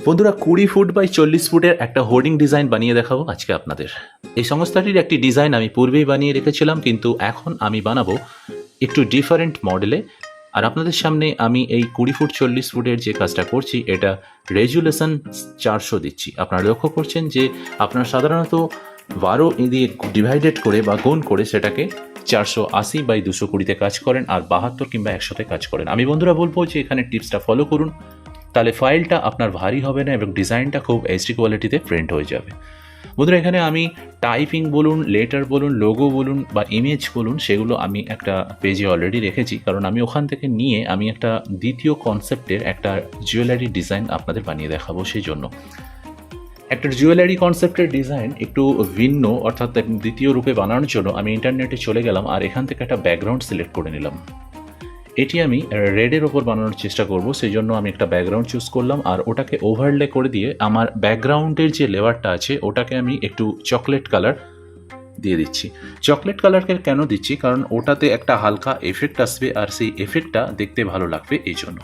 বন্ধুরা 20 foot by 40 ফুটের একটা হোর্ডিং ডিজাইন বানিয়ে দেখাবো আজকে আপনাদের। এই সংস্থাটির একটি ডিজাইন আমি পূর্বেই বানিয়ে রেখেছিলাম, কিন্তু এখন আমি বানাবো একটু ডিফারেন্ট মডেলে। আর আপনাদের সামনে আমি এই 20 ফুট 40 ফুটের যে কাজটা করছি এটা রেজুলেশন 400 দিচ্ছি। আপনারা লক্ষ্য করছেন যে আপনারা সাধারণত 12 দিয়ে ডিভাইডেড করে বা গুণ করে সেটাকে 480 বাই 220-তে কাজ করেন, আর 72 কিংবা 100-তে কাজ করেন। আমি বন্ধুরা বলবো যে এখানে টিপসটা ফলো করুন, তাহলে ফাইলটা আপনার ভারী হবে না এবং ডিজাইনটা খুব এইচডি কোয়ালিটিতে প্রিন্ট হয়ে যাবে। বন্ধুরা এখানে আমি টাইপিং বলুন, লেটার বলুন, লোগো বলুন বা ইমেজ বলুন, সেগুলো আমি একটা পেজে অলরেডি রেখেছি, কারণ আমি ওখান থেকে নিয়ে আমি একটা দ্বিতীয় কনসেপ্টের একটা জুয়েলারি ডিজাইন আপনাদের বানিয়ে দেখাবো। সেই জন্য একটা জুয়েলারি কনসেপ্টের ডিজাইন একটু ভিন্ন, অর্থাৎ দ্বিতীয় রূপে বানানোর জন্য আমি ইন্টারনেটে চলে গেলাম আর এখান থেকে একটা ব্যাকগ্রাউন্ড সিলেক্ট করে নিলাম। এটি আমি রেডের ওপর বানানোর চেষ্টা করব, সেই জন্য আমি একটা ব্যাকগ্রাউন্ড চুজ করলাম আর ওটাকে ওভারলে করে দিয়ে আমার ব্যাকগ্রাউন্ডের যে লেয়ারটা আছে ওটাকে আমি একটু চকলেট কালার দিয়ে দিচ্ছি। চকলেট কালারকে কেন দিচ্ছি, কারণ ওটাতে একটা হালকা এফেক্ট আসবে আর সেই এফেক্টটা দেখতে ভালো লাগবে এই জন্য।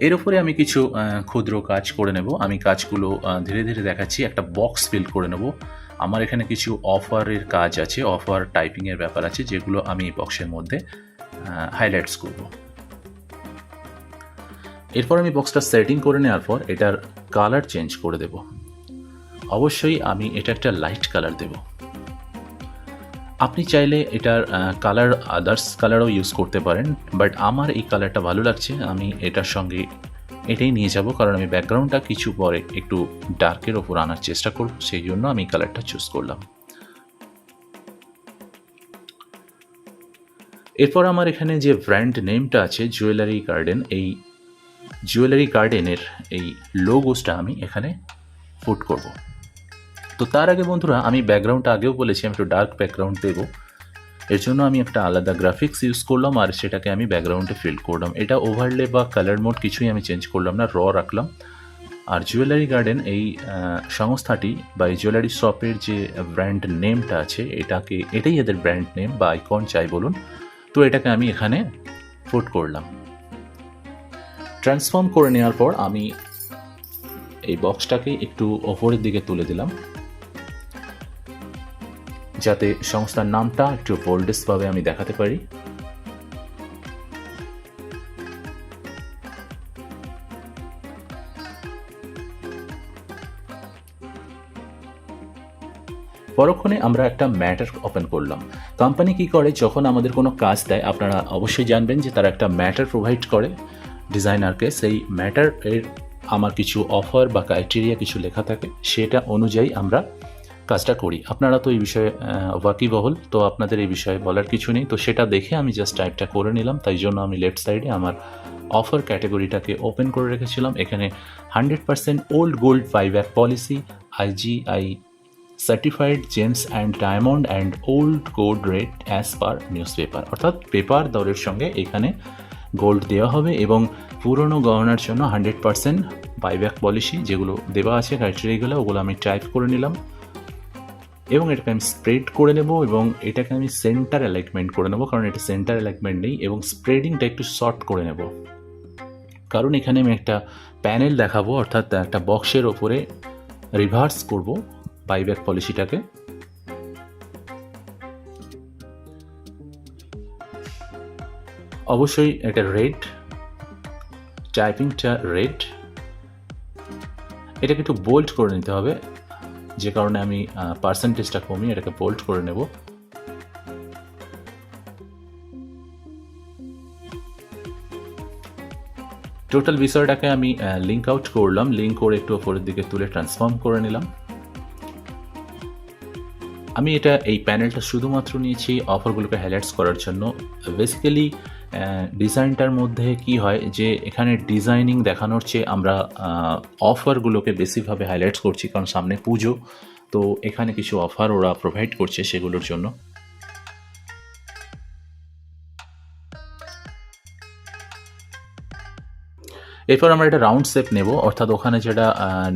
এর উপরে আমি কিছু ক্ষুদ্র কাজ করে নেব। আমি কাজগুলো ধীরে ধীরে দেখাচ্ছি। একটা বক্স ফিল করে নেব। আমার এখানে কিছু অফারের কাজ আছে, অফার টাইপিংয়ের ব্যাপার আছে, যেগুলো আমি এই বক্সের মধ্যে হাইলাইটস করব। এরপর আমি বক্সটা সেটিং করে নেওয়ার পর এটার কালার চেঞ্জ করে দেব। অবশ্যই আমি এটা একটা লাইট কালার দেব। আপনি চাইলে এটার কালার আদার্স কালারও ইউজ করতে পারেন, বাট আমার এই কালারটা ভালো লাগছে, আমি এটার সঙ্গে এটাই নিয়ে যাব, কারণ আমি ব্যাকগ্রাউন্ডটা কিছু পরে একটু ডার্কের ওপর আনার চেষ্টা করব, সেই জন্য আমি কালারটা চুজ করলাম। এরপর আমার এখানে যে ব্র্যান্ড নেমটা আছে জুয়েলারি গার্ডেন, এই জুয়েলারি গার্ডেনের এই লোগোসটা আমি এখানে পুট করব। তো তার আগে বন্ধুরা আমি ব্যাকগ্রাউন্ডটা আগেও বলেছি আমি একটু ডার্ক ব্যাকগ্রাউন্ড দেব, এর জন্য আমি একটা আলাদা গ্রাফিক্স ইউজ করলাম আর সেটাকে আমি ব্যাকগ্রাউন্ডে ফিল করলাম। এটা ওভারলে বা কালার মোড কিছুই আমি চেঞ্জ করলাম না, র রাখলাম। আর জুয়েলারি গার্ডেন এই সংস্থাটি বা এই জুয়েলারি শপের যে ব্র্যান্ড নেমটা আছে এটাই এদের ব্র্যান্ড নেম বা আইকন চাই বলুন, তো এটাকে আমি এখানে পুট করলাম। ট্রান্সফর্ম করে নেওয়ার পর আমি এই বক্সটাকে একটু ওপরের দিকে তুলে দিলাম, যাতে সংস্থার নামটা একটু বোল্ডেস্টভাবে আমি দেখাতে পারি। পরক্ষণে আমরা একটা ম্যাটার ওপেন করলাম। কোম্পানি কি করে, যখন আমাদের কোনো কাজ দেয় আপনারা অবশ্যই জানবেন যে তারা একটা ম্যাটার প্রোভাইড করে ডিজাইনারকে। সেই ম্যাটার এর আমার কিছু অফার বা ক্রাইটেরিয়া কিছু লেখা থাকে, সেটা অনুযায়ী আমরা কাজটা করি। আপনারা তো এই বিষয়ে ওয়াকিবহল, তো আপনাদের এই বিষয়ে বলার কিছু নেই। তো সেটা দেখে আমি জাস্ট টাইপটা করে নিলাম, তাই জন্য আমি লেফট সাইডে আমার অফার ক্যাটাগরিটাকে ওপেন করে রেখেছিলাম। এখানে 100% old gold buyback policy, IGI certified James and diamond and old gold rate as per news paper, অর্থাৎ পেপার দরের সঙ্গে এখানে গোল্ড দেওয়া হবে এবং পুরনো গহনার জন্য 100% বাইব্যাক পলিসি যেগুলো দেওয়া আছে ক্রাইটেরিয়াগুলো, ওগুলো আমি টাইপ করে নিলাম এবং এটাকে আমি স্প্রেড করে নেব এবং এটাকে আমি সেন্টার অ্যালাইনমেন্ট করে নেব, কারণ এটা সেন্টার অ্যালাইনমেন্ট নেই, এবং স্প্রেডিংটা একটু শর্ট করে নেব, কারণ এখানে আমি একটা প্যানেল দেখাবো, অর্থাৎ একটা বক্সের ওপরে রিভার্স করব বাইব্যাক পলিসিটাকে। অবশ্যই এটা রেড, টাইপিংটা রেড, এটাকে একটু বোল্ড করে নিতে হবে, যে কারণে আমি পার্সেন্টেজটা কমিয়ে এটাকে বোল্ড করে নেব। টোটাল বিষয়টাকে আমি লিঙ্ক আউট করলাম, লিঙ্ক করে একটু ওপরের দিকে তুলে ট্রান্সফর্ম করে নিলাম। আমি এই প্যানেলটা শুধুমাত্র নিয়েছি অফারগুলোকে হাইলাইটস করার জন্য। বেসিক্যালি ডিজাইনটার মধ্যে কি হয় যে এখানে ডিজাইনিং দেখানোর চেয়ে আমরা অফারগুলোকে বেশিভাবে হাইলাইটস করছি, কারণ সামনে পুজো, তো এখানে কিছু অফার ওরা প্রোভাইড করছে সেগুলোর জন্য। এরপর আমরা একটা রাউন্ড শেপ নেব, অর্থাৎ ওখানে যেটা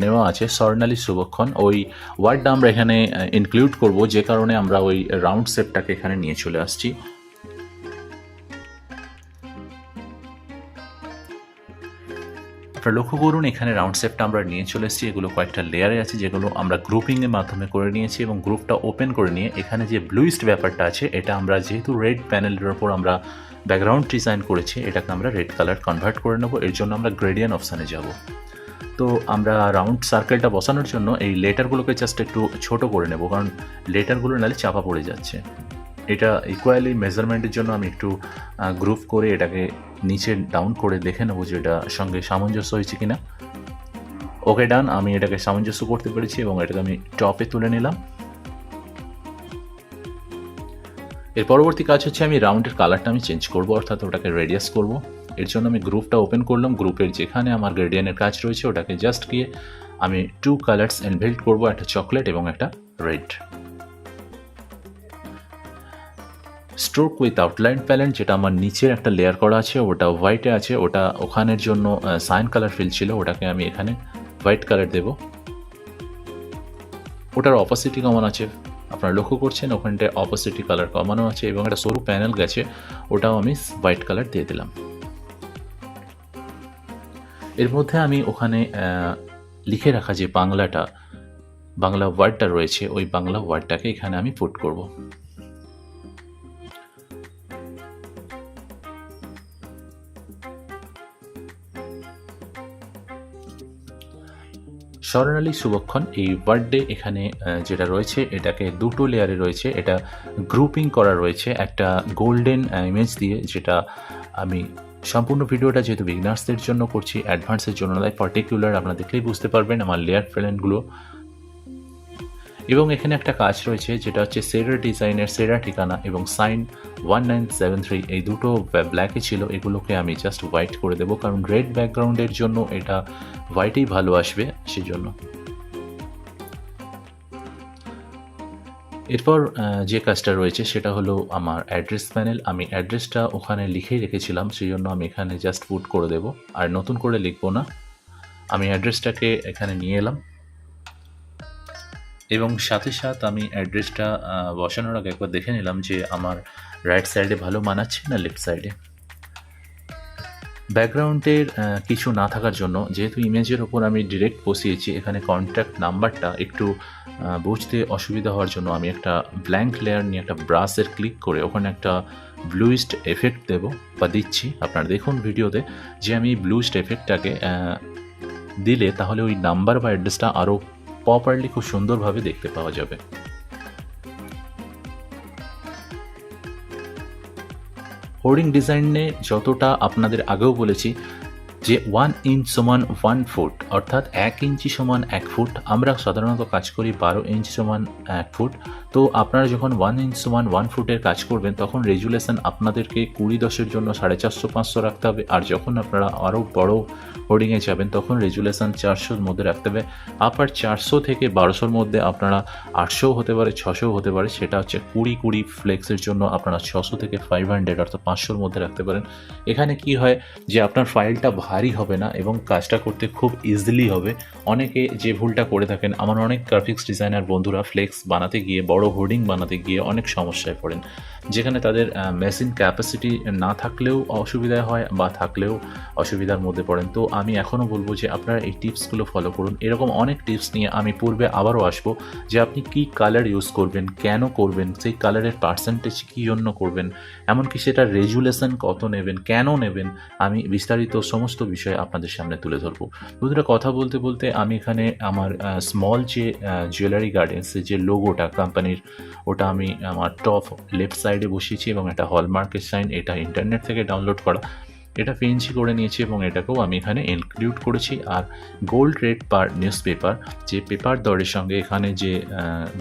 নেওয়া আছে স্বর্ণালী শুভক্ষণ, ওই ওয়ার্ডটা আমরা এখানে ইনক্লুড করব, যে কারণে আমরা ওই রাউন্ড শেপটাকে এখানে নিয়ে চলে আসছি। আপনারা লক্ষ্য করুন এখানে রাউন্ড শেপটা আমরা নিয়ে চলে এসেছি। এগুলো কয়েকটা লেয়ারে আছে যেগুলো আমরা গ্রুপিংয়ের মাধ্যমে করে নিয়েছি এবং গ্রুপটা ওপেন করে নিয়ে এখানে যে ব্লুইস্ট ব্যাপারটা আছে এটা আমরা যেহেতু রেড প্যানেলের ওপর আমরা ব্যাকগ্রাউন্ড ডিজাইন করেছি, এটাকে আমরা রেড কালার কনভার্ট করে নেবো। এর জন্য আমরা গ্রেডিয়েন্ট অপশানে যাব। তো আমরা রাউন্ড সার্কেলটা বসানোর জন্য এই লেটারগুলোকে জাস্ট একটু ছোট করে নেব, কারণ লেটারগুলো নাহলে চাপা পড়ে যাচ্ছে। এটা ইকুয়ালি মেজারমেন্টের জন্য আমি একটু গ্রুপ করে এটাকে নিচে ডাউন করে দেখে নেবো যে এটা সঙ্গে সামঞ্জস্য হয়েছে কিনা। ওকে ডান, আমি এটাকে সামঞ্জস্য করতে পেরেছি এবং এটাকে আমি টপে তুলে নিলাম। এর পরবর্তী কাজ হচ্ছে আমি রাউন্ডের কালারটা আমি চেঞ্জ করব, অর্থাৎ ওটাকে রেডিয়াস করব। এর জন্য আমি গ্রুপটা ওপেন করলাম। গ্রুপের যেখানে আমার গ্রেডিয়েন্টের কাজ রয়েছে ওটাকে জাস্ট গিয়ে আমি 2 কালার্স এনভেল্ট করব, একটা চকলেট এবং একটা red. Stroke with outline palette, যেটা আমার নিচের একটা লেয়ার করা আছে ওটা হোয়াইটে আছে, ওটা ওখানের জন্য সাইন কালার ফিল ছিল, ওটাকে আমি এখানে হোয়াইট কালার দেব। ওটার অপোসিটি কমন আছে, আপনারা লক্ষ্য করছেন ওখানটায় অপোসিটি কালার কমানো আছে এবং একটা সরু প্যানেল গেছে, ওটাও আমি হোয়াইট কালার দিয়ে দিলাম। এর মধ্যে আমি ওখানে লিখে রাখা যে বাংলা ওয়ার্ডটা রয়েছে ওই বাংলা ওয়ার্ডটাকে এখানে আমি পুট করব। স্বর্ণালী শুভক্ষণ এই ওয়ার্ডে এখানে যেটা রয়েছে এটাকে দুটো লেয়ারে রয়েছে, এটা গ্রুপিং করা রয়েছে একটা গোল্ডেন ইমেজ দিয়ে, যেটা আমি সম্পূর্ণ ভিডিওটা যেহেতু বিগিনার্সদের জন্য করছি, অ্যাডভান্সের জন্য তাই পার্টিকুলার আপনারা দেখলেই বুঝতে পারবেন আমার লেয়ার প্যানেলগুলো। এবং এখানে একটা কাজ রয়েছে যেটা হচ্ছে সেরা ডিজাইনের সেরা ঠিকানা এবং সাইন 1973, এই দুটো ব্ল্যাকে ছিল, এগুলোকে আমি জাস্ট হোয়াইট করে দেবো, কারণ রেড ব্যাকগ্রাউন্ডের জন্য এটা হোয়াইটেই ভালো আসবে সেজন্য। এরপর যে কাজটা রয়েছে সেটা হলো আমার অ্যাড্রেস প্যানেল। আমি অ্যাড্রেসটা ওখানে লিখেই রেখেছিলাম, সেই জন্য আমি এখানে জাস্ট পুট করে দেবো, আর নতুন করে লিখবো না। আমি অ্যাড্রেসটাকে এখানে নিয়ে এলাম এবং সাথে সাথে আমি অ্যাড্রেসটা বসানোর আগে একবার দেখে নিলাম যে আমার রাইট সাইডে ভালো মানাচ্ছে না লেফট সাইডে। ব্যাকগ্রাউন্ডের কিছু না থাকার জন্য যেহেতু ইমেজের ওপর আমি ডিরেক্ট বসিয়েছি, এখানে কন্ট্যাক্ট নাম্বারটা একটু বুঝতে অসুবিধা হওয়ার জন্য আমি একটা ব্ল্যাঙ্ক লেয়ার নিয়ে একটা ব্রাশের ক্লিক করে ওখানে একটা ব্লুইস্ট এফেক্ট দেব বা দিচ্ছি। আপনারা দেখুন ভিডিওতে যে আমি ব্লুইস্ট এফেক্টটাকে দিলে তাহলে ওই নাম্বার বা অ্যাড্রেসটা আরও প্রপারলি খুব সুন্দরভাবে দেখতে পাওয়া যাবে। হোর্ডিং ডিজাইনে যতটা আপনাদের আগেও বলেছি যে 1 ইঞ্চ সমান 1 ফুট, অর্থাৎ 1 ইঞ্চি সমান 1 ফুট। আমরা সাধারণত কাজ করি 12 ইঞ্চি সমান 1 ফুট। তো আপনারা যখন 1 ইঞ্চ সমান 1 ফুটের কাজ করবেন তখন রেজুলেশন আপনাদেরকে 20/10 জন্য 450-500 রাখতে হবে, আর যখন আপনারা আরও বড় হোর্ডিংয়ে যাবেন তখন রেজুলেশন 400-র মধ্যে রাখতে হবে। আবার 400 থেকে 1200-র মধ্যে আপনারা 800 হতে পারে, 600 হতে পারে, সেটা হচ্ছে 20-20 ফ্লেক্সের জন্য আপনারা 600 থেকে 500 অর্থাৎ 500-র মধ্যে রাখতে পারেন। এখানে কি হয় যে আপনার ফাইলটা ভারী হবে না এবং কাজটা করতে খুব ইজিলি হবে। অনেকে যে ভুলটা করে থাকেন, আমার অনেক গ্রাফিক্স ডিজাইনার বন্ধুরা ফ্লেক্স বানাতে গিয়ে, বড় হোর্ডিং বানাতে গিয়ে অনেক সমস্যায় পড়েন, যেখানে তাদের মেশিন ক্যাপাসিটি না থাকলেও অসুবিধা হয় বা থাকলেও অসুবিধার মধ্যে পড়েন। তো আমি এখনও বলবো যে আপনারা এই টিপসগুলো ফলো করুন। এরকম অনেক টিপস নিয়ে আমি পূর্বে আবারও আসবো, যে আপনি কী কালার ইউজ করবেন, কেন করবেন, সেই কালারের পার্সেন্টেজ কী জন্য করবেন, এমনকি সেটা রেজুলেশন কত নেবেন, কেন নেবেন, আমি বিস্তারিত সমস্ত বিষয় আপনাদের সামনে তুলে ধরবো। বন্ধুরা, কথা বলতে বলতে আমি এখানে আমার স্মল যে জুয়েলারি গার্ডেন্সের যে লোগোটা কোম্পানির, ওটা আমি আমার টপ লেফট সাইডে বসিয়েছি এবং একটা হলমার্কের সাইন, এটা ইন্টারনেট থেকে ডাউনলোড করা, এটা পেন্সি করে নিয়েছি এবং এটাকেও আমি এখানে ইনক্লুড করেছি। আর gold rate per newspaper, যে পেপার দরের সঙ্গে এখানে যে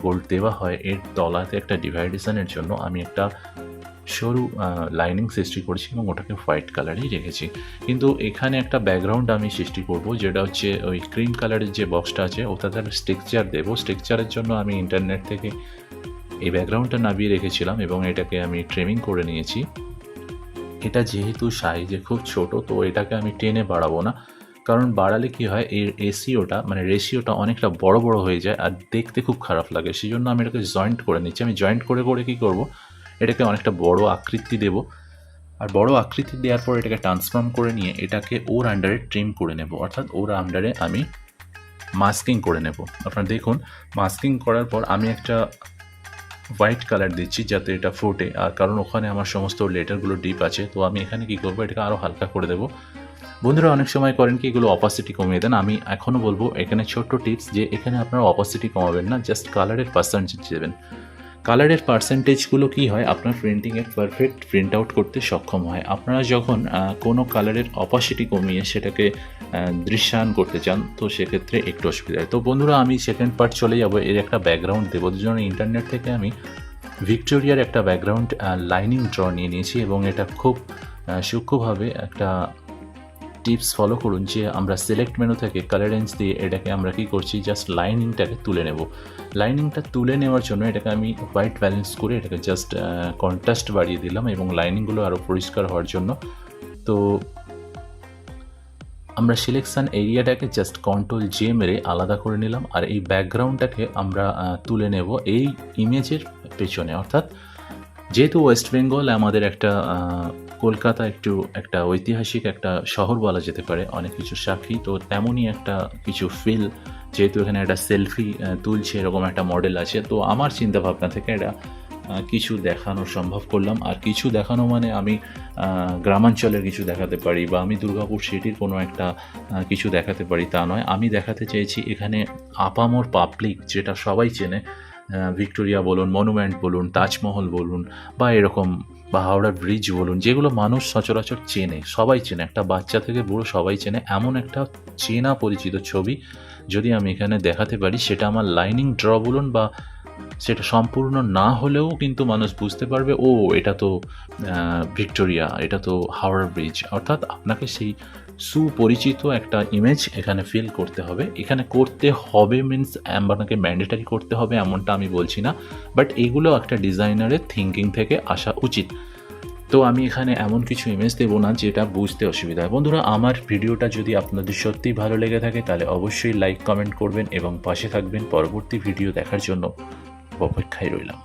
গোল্ড দেওয়া হয় এর তলাতে একটা ডিভাইডেশনের জন্য আমি একটা সরু লাইনিং সৃষ্টি করেছি এবং ওটাকে হোয়াইট কালারেই রেখেছি। কিন্তু এখানে একটা ব্যাকগ্রাউন্ড আমি সৃষ্টি করব, যেটা হচ্ছে ওই ক্রিম কালারের যে বক্সটা আছে ওটাতে একটা স্ট্রাকচার দেবো। স্ট্রাকচারের জন্য আমি ইন্টারনেট থেকে এই ব্যাকগ্রাউন্ডটা নামিয়ে রেখেছিলাম এবং এটাকে আমি ট্রিমিং করে নিয়েছি। এটা যেহেতু সাইজে খুব ছোট, তো এটাকে আমি টেনে বাড়াবো না, কারণ বাড়ালে কি হয় এর রেশিওটা অনেকটা বড় বড় হয়ে যায় আর দেখতে খুব খারাপ লাগে। সেই জন্য আমি এটাকে জয়েন্ট করে নিচ্ছি। আমি জয়েন্ট করে করে কী করব, এটাকে অনেকটা বড় আকৃতি দেব আর বড় আকৃতি দেওয়ার পর এটাকে ট্রান্সফর্ম করে নিয়ে এটাকে ওর আন্ডারে ট্রিম করে নেব, অর্থাৎ ওর আন্ডারে আমি মাস্কিং করে নেব। আপনারা দেখুন মাস্কিং করার পর আমি একটা হোয়াইট কালার দিচ্ছি যাতে এটা ফোটে, আর কারণ ওখানে আমার সমস্ত লেটারগুলো ডিপ আছে, তো আমি এখানে কী করবো, এটাকে আরও হালকা করে দেবো। বন্ধুরা অনেক সময় করেন কি এগুলো অপাসিটি কমিয়ে দেন, আমি এখনও বলবো এখানে ছোট্ট টিপস যে এখানে আপনারা অপাসিটি কমাবেন না, জাস্ট কালারের পার্সেন্টেজ দেবেন। কালারের পার্সেন্টেজগুলো কী হয়, আপনার প্রিন্টিংয়ে পারফেক্ট প্রিন্ট আউট করতে সক্ষম হয়। আপনারা যখন কোনো কালারের অপাসিটি কমিয়ে সেটাকে দৃশ্যায়ন করতে চান তো সেক্ষেত্রে একটু অসুবিধা হয়। তো বন্ধুরা আমি সেকেন্ড পার্ট চলে যাবো, এর একটা ব্যাকগ্রাউন্ড দেবো। দুজনে ইন্টারনেট থেকে আমি ভিক্টোরিয়ার একটা ব্যাকগ্রাউন্ড লাইনিং ড্র নিয়ে নিয়েছি এবং এটা খুব সূক্ষ্মভাবে একটা টিপস ফলো করুন যে আমরা সিলেক্ট মেনু থেকে কালার রেঞ্জ দিয়ে এটাকে আমরা কী করছি, জাস্ট লাইনিংটাকে তুলে নেব। লাইনিংটা তুলে নেওয়ার জন্য এটাকে আমি হোয়াইট ব্যালেন্স করে এটাকে জাস্ট কন্ট্রাস্ট বাড়িয়ে দিলাম এবং লাইনিংগুলো আরও পরিষ্কার হওয়ার জন্য। তো আমরা সিলেকশান এরিয়াটাকে জাস্ট কন্ট্রোল-J মেরে আলাদা করে নিলাম, আর এই ব্যাকগ্রাউন্ডটাকে আমরা তুলে নেব এই ইমেজের পেছনে। অর্থাৎ যেহেতু ওয়েস্ট বেঙ্গল আমাদের একটা কলকাতা একটা ঐতিহাসিক একটা শহর বলা যেতে পারে, অনেক কিছু সাক্ষী, তো তেমনই একটা কিছু ফিল, যেহেতু এখানে একটা সেলফি তুলছে এরকম একটা মডেল আছে, তো আমার চিন্তাভাবনা থেকে এটা কিছু দেখানো সম্ভব করলাম। আর কিছু দেখানো মানে আমি গ্রামাঞ্চলের কিছু দেখাতে পারি বা আমি দুর্গাপুর সিটির কোনো একটা কিছু দেখাতে পারি তা নয়, আমি দেখাতে চেয়েছি এখানে আপামর পাবলিক যেটা সবাই চেনে, ভিক্টোরিয়া বলুন, মনুমেন্ট বলুন, তাজমহল বলুন বা এরকম বা হাওড়া ব্রিজ বলুন, যেগুলো মানুষ সচরাচর চেনে, সবাই চেনে, একটা বাচ্চা থেকে বুড়ো সবাই চেনে, এমন একটা চেনা পরিচিত ছবি যদি আমি এখানে দেখাতে পারি, সেটা আমার লাইনিং ড্র বলুন বা সেটা সম্পূর্ণ না হলেও কিন্তু মানুষ বুঝতে পারবে ও এটা তো ভিক্টোরিয়া, এটা তো হাওড়া ব্রিজ। অর্থাৎ আপনাকে সেই সুপরিচিত একটা ইমেজ এখানে ফিল করতে হবে। এখানে করতে হবে মিনস আপনাকে ম্যান্ডেটারি করতে হবে এমনটা আমি বলছি না, বাট এগুলো একটা ডিজাইনারের থিঙ্কিং থেকে আসা উচিত। তো আমি এখানে এমন কিছু ইমেজ দেবো না যেটা বুঝতে অসুবিধা হয়। বন্ধুরা আমার ভিডিওটা যদি আপনাদের সত্যিই ভালো লেগে থাকে তাহলে অবশ্যই লাইক কমেন্ট করবেন এবং পাশে থাকবেন পরবর্তী ভিডিও দেখার জন্য। অপেক্ষায় রইলাম।